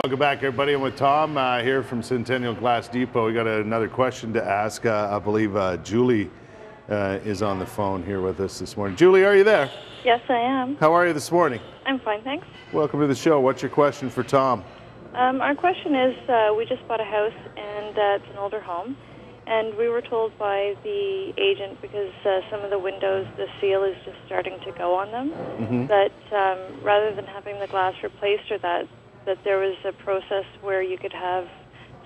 Welcome back, everybody. I'm with Tom here from Centennial Glass Depot. We got another question to ask. I believe Julie is on the phone here with us this morning. Julie, are you there? Yes, I am. How are you this morning? I'm fine, thanks. Welcome to the show. What's your question for Tom? Our question is, we just bought a house, and it's an older home, and we were told by the agent, because some of the windows, the seal is just starting to go on them, that rather than having the glass replaced or that there was a process where you could have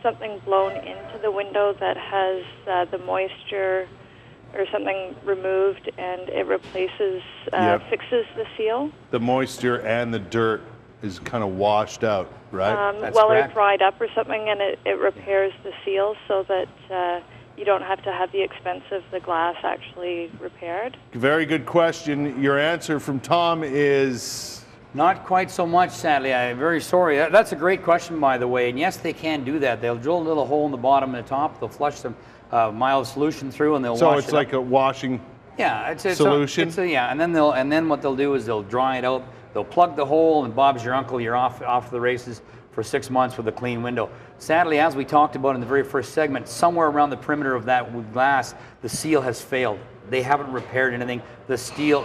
something blown into the window that has the moisture or something removed, and it replaces, fixes the seal. The moisture and the dirt is kind of washed out, right? Well, it dried up or something, and it repairs the seal so that you don't have to have the expense of the glass actually repaired. Very good question. Your answer from Tom is... Not quite so much, sadly. I'm very sorry. That's a great question, by the way. And yes, they can do that. They'll drill a little hole in the bottom and the top. They'll flush some mild solution through, and they'll wash it. So it's like a washing solution? And then what they'll do is they'll dry it out. They'll plug the hole, and Bob's your uncle. You're off the races for 6 months with a clean window. Sadly, as we talked about in the very first segment, somewhere around the perimeter of that glass, the seal has failed. They haven't repaired anything. The seal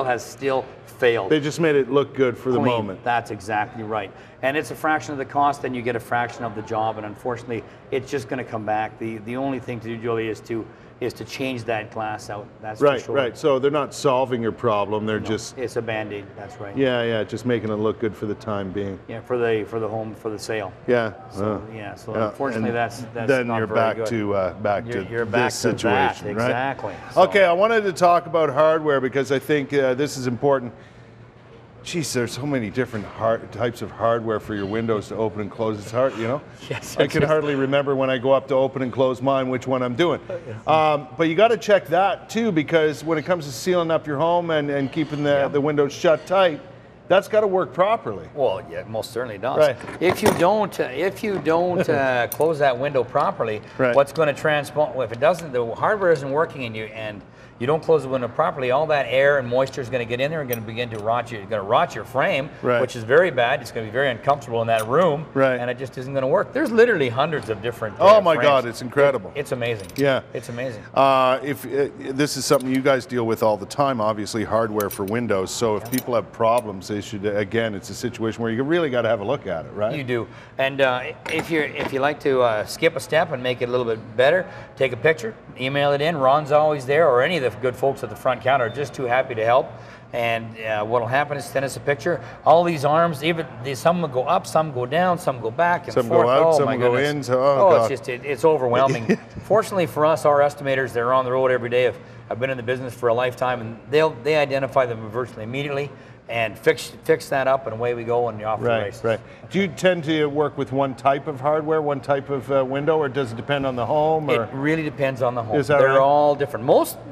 has still failed. They just made it look good for the moment. That's exactly right. And it's a fraction of the cost, and you get a fraction of the job, and unfortunately, it's just going to come back. The only thing to do, Julie, is to change that glass out. That's for sure. Right. So they're not solving your problem. They're just... It's a Band-Aid. That's right. Yeah. Just making it look good for the time being. Yeah, for the home, for the sale. Yeah. So unfortunately, that's then not you're very back good. to this situation, right? Exactly. Okay, I wanted to talk about hardware because I think this is important. Geez, there's so many different types of hardware for your windows to open and close. It's hard, you know? Yes. I can hardly remember when I go up to open and close mine which one I'm doing. But you got to check that too, because when it comes to sealing up your home and keeping the windows shut tight, that's got to work properly. Well, yeah, it most certainly does. Right. If you don't close that window properly, what's going to transpond? Well, if it doesn't, the hardware isn't working, and you don't close the window properly, all that air and moisture is going to get in there and going to begin to rot you. It's going to rot your frame, which is very bad. It's going to be very uncomfortable in that room, and it just isn't going to work. There's literally hundreds of different Oh my frames. God, it's incredible. It's amazing. Yeah. It's amazing. If this is something you guys deal with all the time, obviously, hardware for windows. So if people have problems, they should, again, it's a situation where you really got to have a look at it, right? You do. And if you like to skip a step and make it a little bit better, take a picture, email it in. Ron's always there, or any of the good folks at the front counter are just too happy to help. And what will happen is send us a picture. All these arms, some will go up, some go down, some go back and some forth. Go out, oh, some my go goodness. in. So, it's overwhelming. Fortunately for us, our estimators, they're on the road every day. I've been in the business for a lifetime, and they identify them virtually immediately and fix that up, and away we go, and you're off the race. Right. Do you tend to work with one type of hardware, one type of window, or does it depend on the home? Or? It really depends on the home. Is that They're right? all different.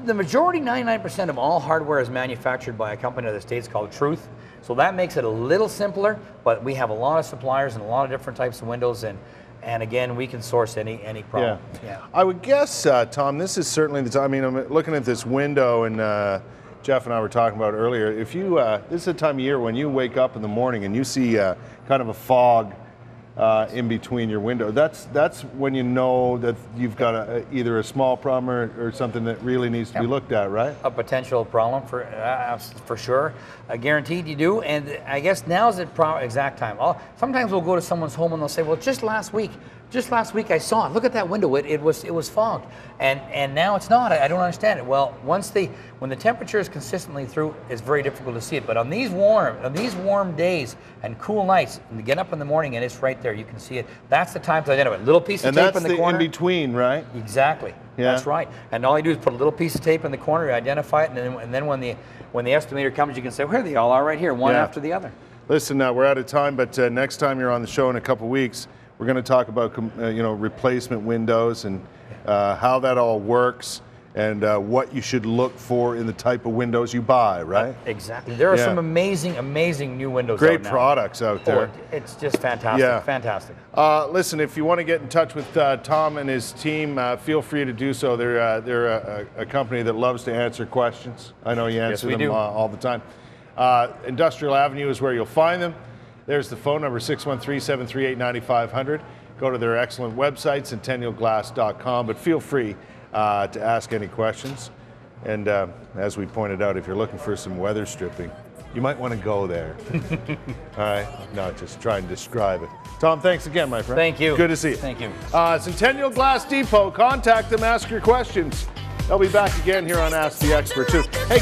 The majority, 99% of all hardware is manufactured by a company in the States called Truth. So that makes it a little simpler, but we have a lot of suppliers and a lot of different types of windows, and again, we can source any problem. Yeah. I would guess, Tom, this is certainly the time. I mean, I'm looking at this window, and Jeff and I were talking about earlier. If you, this is the time of year when you wake up in the morning and you see kind of a fog in between your window. That's when you know that you've got either a small problem or something that really needs to be looked at, right? A potential problem for sure. Guaranteed you do. And I guess now's the exact time. Sometimes we'll go to someone's home and they'll say, well, just last week I saw it. Look at that window. It was fogged, and now it's not. I don't understand it. Well, when the temperature is consistently through, it's very difficult to see it. But on these warm days and cool nights, and you get up in the morning and it's right there. You can see it. That's the time to identify. Little piece of tape in the corner. And that's the in between, right? Exactly. Yeah. That's right. And all you do is put a little piece of tape in the corner, you identify it, and then when the estimator comes, you can say, where they all are right here, one after the other. Listen, we're out of time, but next time you're on the show in a couple weeks, we're going to talk about replacement windows and how that all works, and what you should look for in the type of windows you buy, right? Exactly. There are some amazing, amazing new windows Great out now. products out there. It's just fantastic. Yeah. Fantastic. Listen, if you want to get in touch with Tom and his team, feel free to do so. They're a company that loves to answer questions. I know you answer them all the time. Industrial Avenue is where you'll find them. There's the phone number, 613-738-9500. Go to their excellent website, centennialglass.com, but feel free to ask any questions. And as we pointed out, if you're looking for some weather stripping, you might want to go there. All right, not just try and describe it. Tom, thanks again, my friend. Thank you. Good to see you. Thank you. Centennial Glass Depot, contact them, ask your questions. They'll be back again here on Ask the Expert too. Hey.